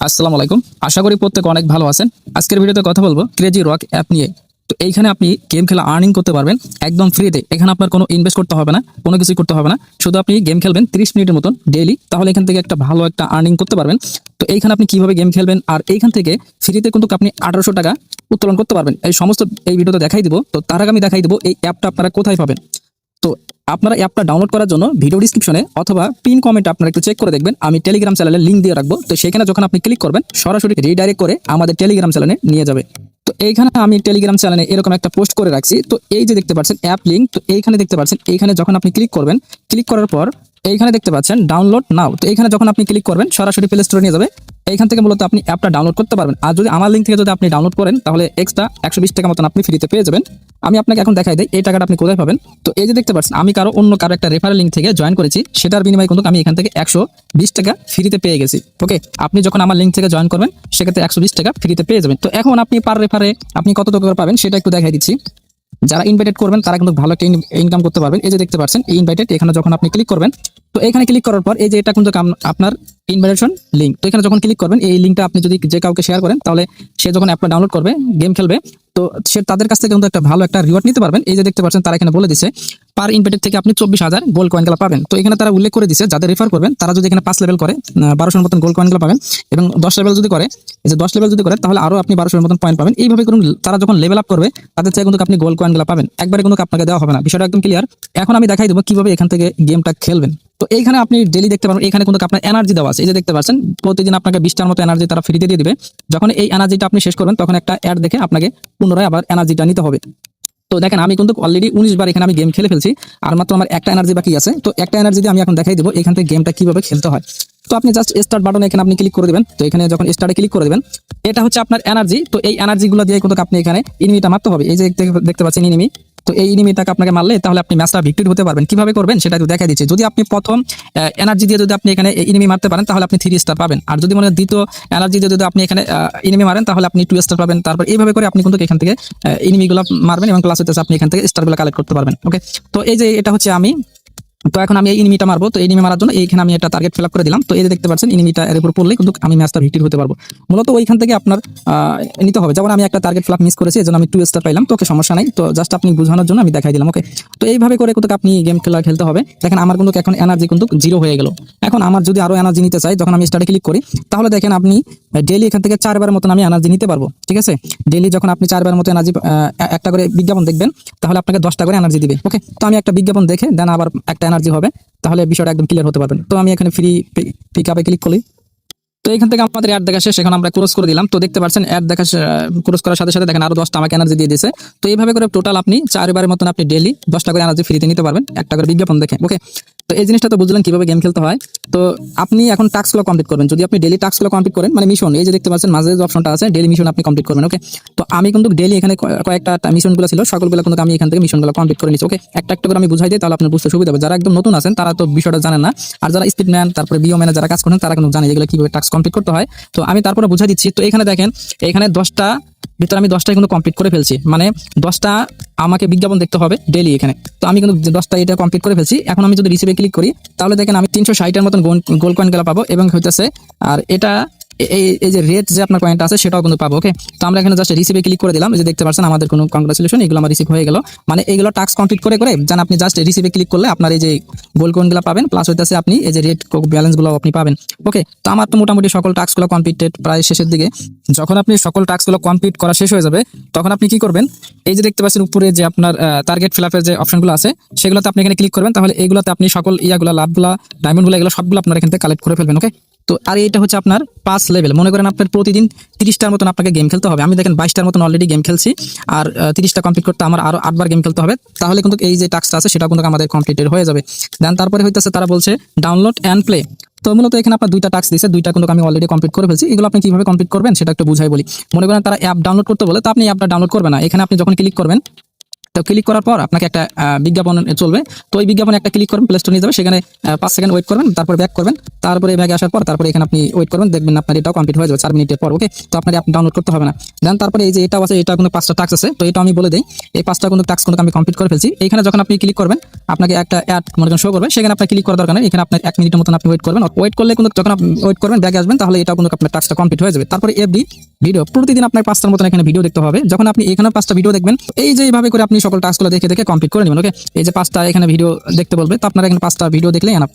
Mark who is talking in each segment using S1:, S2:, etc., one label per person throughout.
S1: আসসালামু আলাইকুম। আশা করি প্রত্যেকে অনেক ভালো আছেন। আজকের ভিডিওতে কথা বলবো ক্রেজি রক অ্যাপ নিয়ে। তো এইখানে আপনি গেম খেলা আর্নিং করতে পারবেন একদম ফ্রিতে। এখানে আপনার কোনো ইনভেস্ট করতে হবে না, কোনো কিছুই করতে হবে না। শুধু আপনি গেম খেলবেন 30 মিনিটের মতন ডেইলি, তাহলে এখান থেকে একটা ভালো একটা আর্নিং করতে পারবেন। তো এইখানে আপনি কিভাবে গেম খেলবেন আর এইখান থেকে ফ্রিতে কিন্তু আপনি 1800 টাকা উত্তোলন করতে পারবেন। এই সমস্ত এই ভিডিওতে দেখাই দিব। তো তার আগে আমি দেখাই দিব এই অ্যাপটা আপনারা কোথায় পাবেন। তো আপনারা অ্যাপটা ডাউনলোড করার জন্য ভিডিও ডিসক্রিপশনে অথবা পিন কমেন্টে আপনারা একটু চেক করে দেখবেন। আমি টেলিগ্রাম চ্যানেলের লিংক দিয়ে রাখবো। তো সেখানে যখন আপনি ক্লিক করবেন সরাসরি রিডাইরেক্ট করে আমাদের টেলিগ্রাম চ্যানেলে নিয়ে যাবে। তো এইখানে আমি টেলিগ্রাম চ্যানেলে এরকম একটা পোস্ট করে রাখছি। তো এই যে দেখতে পাচ্ছেন অ্যাপ লিংক, তো এইখানে দেখতে পাচ্ছেন, এইখানে যখন আপনি ক্লিক করবেন, ক্লিক করার পর এইখানে দেখতে পাচ্ছেন ডাউনলোড নাও। তো এখানে যখন আপনি ক্লিক করবেন সরাসরি প্লে স্টোরে নিয়ে যাবে। এইখান থেকে মূলত আপনি অ্যাপটা ডাউনলোড করতে পারবেন। আর যদি আমার লিঙ্ক থেকে যদি আপনি ডাউনলোড করেন তাহলে এক্সট্রা 120 টাকা মতন আপনি ফ্রিতে পেয়ে যাবেন। আমি আপনাকে এখন দেখাই দিই এই টাকাটা আপনি কোথায় পাবেন। তো এই যে দেখতে পাচ্ছেন আমি অন্য কারো একটা রেফারেল লিঙ্ক থেকে জয়েন করেছি, সেটার বিনিময়ে কিন্তু আমি এখান থেকে 120 টাকা ফ্রিতে পেয়ে গেছি। ওকে, আপনি যখন আমার লিঙ্ক থেকে জয়েন করবেন সেক্ষেত্রে 120 টাকা ফ্রিতে পেয়ে যাবেন। তো এখন আপনি পার রেফারে আপনি কত টাকা পাবেন সেটা একটু দেখাই দিচ্ছি। যারা ইনভাইটেড করবেন তারা কিন্তু ভালো একটা ইনকাম করতে পারবেন। এই যে দেখতে পাচ্ছেন ইনভাইটেড, এখানে যখন আপনি ক্লিক করবেন, তো এখানে ক্লিক করার পর এই যে এটা কিন্তু আপনার ইনভাইটেশন লিঙ্ক। তো এখানে যখন ক্লিক করবেন এই লিঙ্কটা আপনি যদি যে কাউকে শেয়ার করেন তাহলে সে যখন অ্যাপটা ডাউনলোড করবে, গেম খেলবে, তো সে তাদের কাছ থেকে কিন্তু একটা ভালো একটা রিওয়ার্ড নিতে পারবেন। এই যে দেখতে পাচ্ছেন তারা এখানে বলে দিছে পার ইনভাইটেড থেকে আপনি 24,000 গোল্ড কয়েনগুলো পাবেন। তো এখানে তারা উল্লেখ করে দিছে যাদের রেফার করবেন তারা যদি এখানে 5 লেভেল করে 1200 মতন গোল্ড কয়েনগুলো পাবেন, এবং 10 লেভেল যদি করে, এই যে 10 লেভেল যদি করে তাহলে আরো আপনি 1200 মতন পয়েন্ট পাবেন। এইভাবে করুন, তারা যখন লেভেল আপ করবে তাদের থেকে কিন্তু আপনি গোল্ড কয়েনগুলো পাবেন। একবারে কিন্তু আপনাকে দেওয়া হবে না, বিষয়টা একদম ক্লিয়ার। এখন আমি দেখাই দেবো কিভাবে এখান থেকে গেমটা খেলবেন। তো এইখানে আপনি ডেলি দেখতে পারবেন এখানে কিন্তু আপনার এনার্জি দেওয়া আছে। এই যে দেখতে পাচ্ছেন প্রতিদিন আপনাকে 20টার মতো এনার্জি তারা ফ্রিতে দিয়ে দিবে। যখন এই এনার্জিটা আপনি শেষ করবেন তখন একটা অ্যাড দেখে আপনাকে পুনরায় আবার এনার্জিটা নিতে হবে। তো দেখেন আমি কিন্তু অলরেডি 19 বার এখানে আমি গেম খেলে ফেলছি, আর মাত্র আমার একটা এনার্জি বাকি আছে। তো একটা এনার্জি দিয়ে আমি এখন দেখাই দেবো এখান থেকে গেমটা কিভাবে খেলতে হয়। তো আপনি জাস্ট স্টার্ট বাটনে এখানে আপনি ক্লিক করে দিবেন। তো এখানে যখন স্টার্টে ক্লিক করে দিবেন, এটা হচ্ছে আপনার এনার্জি। তো এই এনার্জিগুলো দিয়ে কিন্তু আপনি এখানে এনিমিটা মারতে হবে। এই যে দেখতে পাচ্ছেন এনিমি, তো এই এনিমিটাকে আপনাকে মারলে তাহলে আপনি ম্যাচটা ভিক্টরি হতে পারবেন। কিভাবে করবেন সেটা একটু দেখাই দিচ্ছি। যদি আপনি প্রথম এনার্জি দিয়ে যদি আপনি এখানে এনিমি মারতে পারেন তাহলে আপনি 3 স্টার পাবেন। আর যদি মনে হয় দ্বিতীয় এনার্জি দিয়ে যদি আপনি এখানে এনিমি মারেন তাহলে আপনি 2 স্টার পাবেন। তারপর এইভাবে করে আপনি কিন্তু এখান থেকে এনিমিগুলো মারবেন এবং প্লাস হচ্ছে আপনি এখান থেকে স্টারগুলো কালেক্ট করতে পারবেন। ওকে, তো এই যে এটা হচ্ছে আমি। তো এখন আমি এই এনিমিটা মারবো। তো এনিমি মারার জন্য এইখানে আমি একটা টার্গেট ফিল আপ করে দিলাম। তো এই যে দেখতে পাচ্ছেন এনিমিটা এর উপর পড়লে কিন্তু আমি ম্যাচটা ভিক্টরি হতে পারবো। মূলত ওইখান থেকে আপনার নিতে হবে। যেমন আমি একটা টার্গেট ফিল আপ মিস করেছি, এজন্য আমি 2 স্টার পাইলাম। তো ওকে, সমস্যা নাই। তো জাস্ট আপনি বোঝানোর জন্য আমি দেখাই দিলাম। ওকে, তো এইভাবে করে কিন্তু আপনি গেম খেলতে হবে। দেখেন আমার কিন্তু এখন এনার্জি কিন্তু 0 হয়ে গেল। এখন আমার যদি আরো এনার্জি নিতে চাই, যখন আমি স্টার্টে ক্লিক করি তাহলে দেখেন আপনি ডেইলি এখান থেকে 4 বার মতন আমি এনার্জি নিতে পারবো। ঠিক আছে, ডেইলি যখন আপনি 4 বার মতো এনার্জি একটা করে বিজ্ঞাপন দেখবেন তাহলে আপনাকে 10টা করে এনার্জি দিবে। ওকে, তো আমি একটা বিজ্ঞাপন দেখে দেন আবার একটা এনার্জি হবে, তাহলে বিষয়টা একদম ক্লিয়ার হতে পারবেন। তো আমি এখানে ফ্রি পিক আপে ক্লিক করি। তো এখান থেকে আমাদের অ্যাড দেখা শেষ, এখন আমরা ক্রস করে দিলাম। তো দেখতে পাচ্ছেন অ্যাড দেখা ক্রস করার সাথে সাথে দেখেন আরো 10টা আমাকে এনার্জি দিয়ে দিয়েছে। তো এইভাবে করে টোটাল আপনি 4 বারের মতন আপনি ডেইলি 10টা করে এনার্জি ফ্রিতে নিতে পারবেন একটা করে বিজ্ঞাপন দেখে। ওকে, তো এই জিনিসটা তো বুঝলেন কিভাবে গেম খেলতে হয়। তো আপনি এখন টাস্কগুলো কমপ্লিট করবেন। যদি আপনি ডেইলি টাস্কগুলো কমপ্লিট করেন, মানে মিশন, এই যে দেখতে পাচ্ছেন মাঝে যে অপশনটা আছে ডেইলি মিশন আপনি কমপ্লিট করবেন। ওকে, তো আমি কিন্তু ডেইলি এখানে কয়েকটা মিশনগুলো ছিল, সকলগুলো কিন্তু আমি এখান থেকে মিশনগুলো কমপ্লিট করে নিচ্ছি। ওকে, একটা একটা করে আমি বুঝাই দিই তাহলে আপনার বুঝতে সুবিধা হবে। যারা একদম নতুন আছেন তারা তো বিষয়টা জানেন না, আর যারা স্পিডম্যান তারপরে বিওম্যানে যারা কাজ করেন তারা কিন্তু জানে এগুলো কিভাবে টাস্ক কমপ্লিট করতে হয়। তো আমি তারপরে বুঝাই দিচ্ছি। তো এখানে দেখেন এখানে 10টা ভিতরে আমি 10টাই কিন্তু কমপ্লিট করে ফেলছি, মানে 10টা আমাকে বিজ্ঞাপন দেখতে হবে ডেইলি এখানে। তো আমি কিন্তু 10টা এটা কমপ্লিট করে ফেলছি। এখন আমি যদি রিসিভে ক্লিক করি তাহলে দেখেন আমি 360-এর মতন গোল্ড কয়েন গুলো পাবো, এবং হইতেছে আর এটা এই যে রেট যে আপনার পয়েন্ট আছে সেটাও কিন্তু পাবো। ওকে, তো আমরা এখানে জাস্ট রিসিভে ক্লিক করে দিলাম। এই যে দেখতে পাচ্ছেন আমাদের কোনো কংগ্রাচুলেশন, এগুলো আমার রিসিভ হয়ে গেল। মানে এইগুলো টাস্ক কমপ্লিট করে জান আপনি জাস্ট রিসিভে ক্লিক করলে আপনার এই যে গোল্ড কয়েনগুলো পাবেন, প্লাস হইতেছে আপনি এই যে রেট ব্যালেন্স গুলো আপনি পাবেন। ওকে, তো আমার তো মোটামুটি সকল টাস্কগুলো কমপ্লিটেড প্রায় শেষের দিকে। যখন আপনি সকল টাস্কগুলো কমপ্লিট করা শেষ হয়ে যাবে তখন আপনি কি করবেন, এই যে দেখতে পাচ্ছেন উপরে যে আপনার টার্গেট ফিল আপের যে অপশনগুলো আছে সেগুলোতে আপনি এখানে ক্লিক করবেন। তাহলে এইগুলোতে আপনি সকল ইয়াগুলো লাভগুলা ডায়মন্ডগুলো এগুলো সবগুলো আপনার এখান থেকে কালেক্ট করে ফেলবেন। ওকে, তো আর এটা হচ্ছে আপনার 5 লেভেল। মনে করেন আপনার প্রতিদিন 30টার মতন আপনাকে গেম খেলতে হবে। আমি দেখেন 22টার মতন অলরেডি গেম খেলছি, আর 30টা কমপ্লিট করতে আমার আরো 8 বার গেম খেলতে হবে। তাহলে কিন্তু এই যে টাস্কটা আছে সেটা কিন্তু আমাদের কমপ্লিটেড হয়ে যাবে। দেন তারপরে হইতেছে তারা বলছে ডাউনলোড অ্যান্ড প্লে। তো মূলত এখানে আপনার 2টা টাস্ক দিয়েছে, 2টা কিন্তু আমি অলরেডি কমপ্লিট করে ফেলছি। এগুলো আপনি কিভাবে কমপ্লিট করবেন সেটা একটু বুঝাই বলি। মনে করেন তারা অ্যাপ ডাউনলোড করতে বলে, তো আপনি অ্যাপটা ডাউনলোড করবেন না। এখানে আপনি যখন ক্লিক করবেন তো ক্লিক করার পর আপনাকে একটা বিজ্ঞাপন চলবে। তো ওই বিজ্ঞাপনে একটা ক্লিক করবেন, প্লে স্টোর নিয়ে যাবে, সেখানে 5 সেকেন্ড ওয়েট করবেন, তারপর ব্যাক করবেন, তারপরে ব্যাগে আসার পর তারপরে এখানে আপনি ওয়েট করবেন, দেখবেন আপনার এটাও কমপ্লিট হয়ে যাবে 4 মিনিটের পর। ওকে, তো আপনার অ্যাপ ডাউনলোড করতে হবে না। দেন তারপরে এই যে এটাও আছে, এটা কিন্তু 5টা টাস্ক আছে, তো এটা আমি বলে দেই। এই 5টা কিন্তু টাস্ক কিন্তু আমি কমপ্লিট করে ফেলছি। এইখানে যখন আপনি ক্লিক করবেন আপনাকে একটা অ্যাড মনে করেন শো করবে, সেখানে আপনার ক্লিক করার দরকার নেই। এখানে আপনার 1 মিনিটের মতন আপনি ওয়েট করবেন। ওয়েট করলে কিন্তু যখন আপনি ওয়েট করবেন ব্যাগে আসবেন, তাহলে এটাও কিন্তু আপনার টাস্কটা কমপ্লিট হয়ে যাবে। তারপরে এভরি ভিডিও, প্রতিদিন আপনার 5টার মতন এখানে ভিডিও দেখতে হবে। যখন আপনি এখানে 5টা ভিডিও দেখবেন, এই যে এইভাবে করে আপনি সকল টাস্কগুলো দেখে দেখে কমপ্লিট করে নেবেন। ওকে, এই যে 5টা এখানে ভিডিও দেখতে বলবে, তো আপনারা এখানে 5টা ভিডিও দেখলেই এনাফ।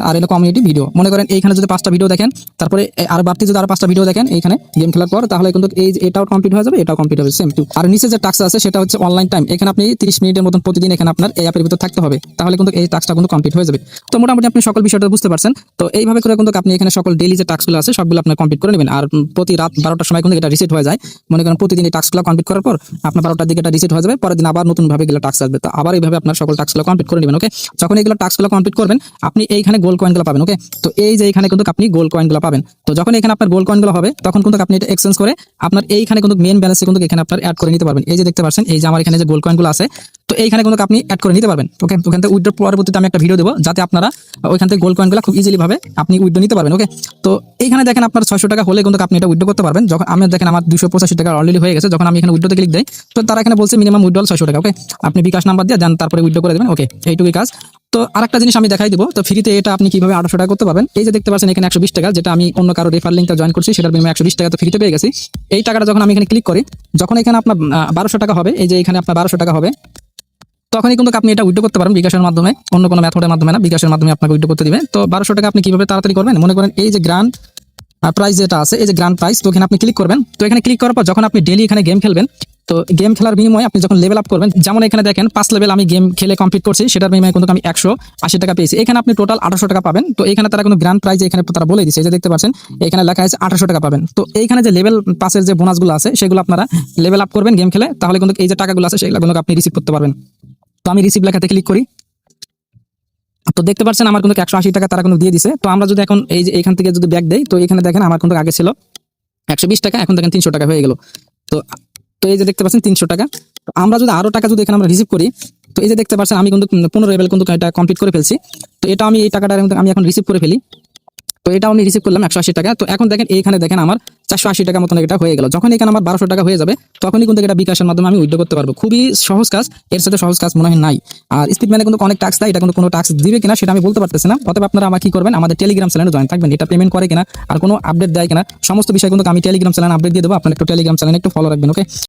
S1: আর এলো কমিউনিটি ভিডিও, মনে করেন এইখানে যদি 5টা ভিডিও দেখেন, তারপরে আর বাড়তি যদি আরো 5টা ভিডিও দেখেন এইখানে গেম খেলার পর, তাহলে কিন্তু এই যে এটাও কমপ্লিট হয়ে যাবে, এটাও কমপ্লিট হবে সেম টু। আর নিচে যে টাস্ক আছে সেটা হচ্ছে অনলাইন টাইম। এখানে আপনি 30 মিনিটের মতন প্রতিদিন এখানে আপনার এই অ্যাপের ভিতর থাকতে হবে, তাহলে কিন্তু এই টাস্কটা কিন্তু কমপ্লিট হয়ে যাবে। তো মোটামুটি আপনি সকল বিষয়টা বুঝতে পারছেন। তো এইভাবে করে কিন্তু আপনি এখানে সকল ডেইলি যে টাস্কগুলো আছে সবগুলো আপনি কমপ্লিট করে নেবেন। আর প্রতি রাত 12টার সময় কিন্তু এটা রিসেট হয়ে যায়। মনে করেন প্রতিদিন এই টাস্কগুলো কমপ্লিট করার পর আপনার 12টার দিকে এটা রিসেট হয়ে যাবে, পরের দিন আবার নতুন ভাবে এগুলো টাস্ক আসবে। তো আবার এইভাবে আপনার সকল টাস্কগুলো কমপ্লিট করে নেবেন। ওকে, যখন এগুলো টাস্কগুলো কমপ্লিট করবেন আপনি এইখানে গোল্ড কয়েনগুলো পাবেন। ওকে, তো এই যে এইখানে কিন্তু আপনি গোল্ড কয়েনগুলো পাবেন। তো যখন এখানে আপনার গোল্ড কয়েনগুলো হবে তখন কিন্তু আপনি এটা এক্সচেঞ্জ করে আপনার এইখানে কিন্তু মেইন ব্যালেন্সে কিন্তু এখানে আপনার অ্যাড করে নিতে পারবেন। এই যে দেখতে পাচ্ছেন, এই যে আমার এখানে যে গোল্ড কয়েনগুলো আছে, তো এইখানে কিন্তু আপনি অ্যাড করে নিতে পারবেন। ওকে, ওখান থেকে উইথড্র পরবর্তীতে আমি একটা ভিডিও দেবো, যাতে আপনারা ওইখান থেকে গোল্ড কয়েনগুলো খুব ইজিলি ভাবে আপনি উইথড্র নিতে পারবেন। ওকে, তো এইখানে দেখেন আপনার 600 টাকা হলে কিন্তু আপনি এটা উইথড্র করতে পারবেন। যখন আমি দেখেন আমার 285 টাকা অলরেডি হয়ে গেছে, যখন আমি এখানে উইথড্রতে ক্লিক দেই, তো তারা এখানে বলছে মিনিমাম উইথড্রল 600 টাকা। ওকে, আপনি বিকাশ নাম্বার দিয়ে দেন, তারপরে উইথড্র করে দেবেন। ওকে, এইটুকুই কাজ। তো আরেকটা জিনিস আমি দেখাই দিব, তো ফ্রিতে এটা আপনি কিভাবে 800 টাকা করতে পারবেন। এই যে দেখতে পাচ্ছেন এখানে 120 টাকা, যেটা আমি অন্য কারো রেফার লিঙ্কটা জয়েন করছি, সেটার বিনিময়ে 120 টাকা তো ফ্রিতে পেয়ে গেছি। এই টাকাটা যখন আমি এখানে ক্লিক করি, যখন এখানে আপনার 1200 টাকা হবে, এই যে এখানে আপনার 1200 টাকা হবে, তখনই কিন্তু আপনি এটা উইথড্র করতে পারেন বিকাশের মাধ্যমে, অন্য কোনো মেথডের মাধ্যমে না, বিকাশের মাধ্যমে আপনাকে উইথড্র করতে দিবে। তো 1200 টাকা আপনি কিভাবে তাড়াতাড়ি করবেন, মনে করেন এই যে গ্র্যান্ড প্রাইস যেটা আছে, এই যে গ্র্যান্ড প্রাইস, তো এখানে আপনি ক্লিক করবেন। তো এখানে ক্লিক করার পর যখন আপনি ডেইলি এখানে গেম খেলবেন, তো গেম খেলার বিনিময়ে আপনি যখন লেভেল আপ করবেন, যেমন এখানে দেখেন 5 লেভেল আমি গেম খেলে কমপ্লিট করছি, সেটার বিনিময়ে কিন্তু আমি 180 টাকা পেয়েছি। এখানে আপনি টোটাল 800 টাকা পাবেন। তো এখানে তারা কোনো গ্র্যান্ড প্রাইজ এখানে তারা বলে দিচ্ছে, এই যে দেখতে পাচ্ছেন এখানে লেখা আছে 800 টাকা পাবেন। তো এইখানে যে লেভেল পাসের যে বোনাসগুলো আছে সেগুলো আপনারা লেভেল আপ করবেন গেম খেলে, তাহলে কিন্তু এই যে টাকাগুলো আছে সেগুলো কিন্তু আপনি রিসিভ করতে পারবেন। তো আমি রিসিভ লেখাতে ক্লিক করি, তো দেখতে পাচ্ছেন আমার কিন্তু 180 টাকা তারা কিন্তু দিয়ে দিছে। তো আমরা যদি এখন এই যে এখান থেকে যদি ব্যাক দেই, তো এখানে দেখেন আমার কিন্তু আগে ছিল 120 টাকা, এখন দেখেন 300 টাকা হয়ে গেল। তো তো এই যে দেখতে পাচ্ছেন 300 টাকা। তো আমরা যদি আরো টাকা যদি এখানে আমরা রিসিভ করি, তো এই যে দেখতে পাচ্ছেন আমি কিন্তু 15 লেভেল কিন্তু এটা কমপ্লিট করে ফেলছি। তো এটা আমি এই টাকাটা আমি এখন রিসিভ করে ফেলি। তো এটা আমি রিসিভ করলাম 180 টাকা। তো এখন দেখেন এইখানে দেখেন আমার 480 টাকা মতন এটা হয়ে গেল। যখন এখানে আমার 1200 টাকা হয়ে যাবে, তখনই কিন্তু এটা বিকাশের মাধ্যমে আমি উইথড্র করতে পারবো। খুবই সহজ কাজ, এর সাথে সহজ কাজ মনে হয় নাই। আর স্পিডম্যানে কিন্তু অনেক টাস্ক দেয়, এটা কিন্তু কোনো টাস্ক দিবে কিনা সেটা আমি বলতে পারতেছি না। অতএব আপনারা আমার কি করবেন, আমাদের টেলিগ্রাম চ্যানেলে জয়েন থাকবেন। এটা পেমেন্ট করে কিনা আর কোনো আপডেট দেয় কিনা সমস্ত বিষয় কিন্তু আমি টেলিগ্রাম চ্যানেলে আপডেট দিয়ে দেবো। আপনারা একটু টেলিগ্রাম চ্যানেলে একটু ফলো রাখবেন। ওকে।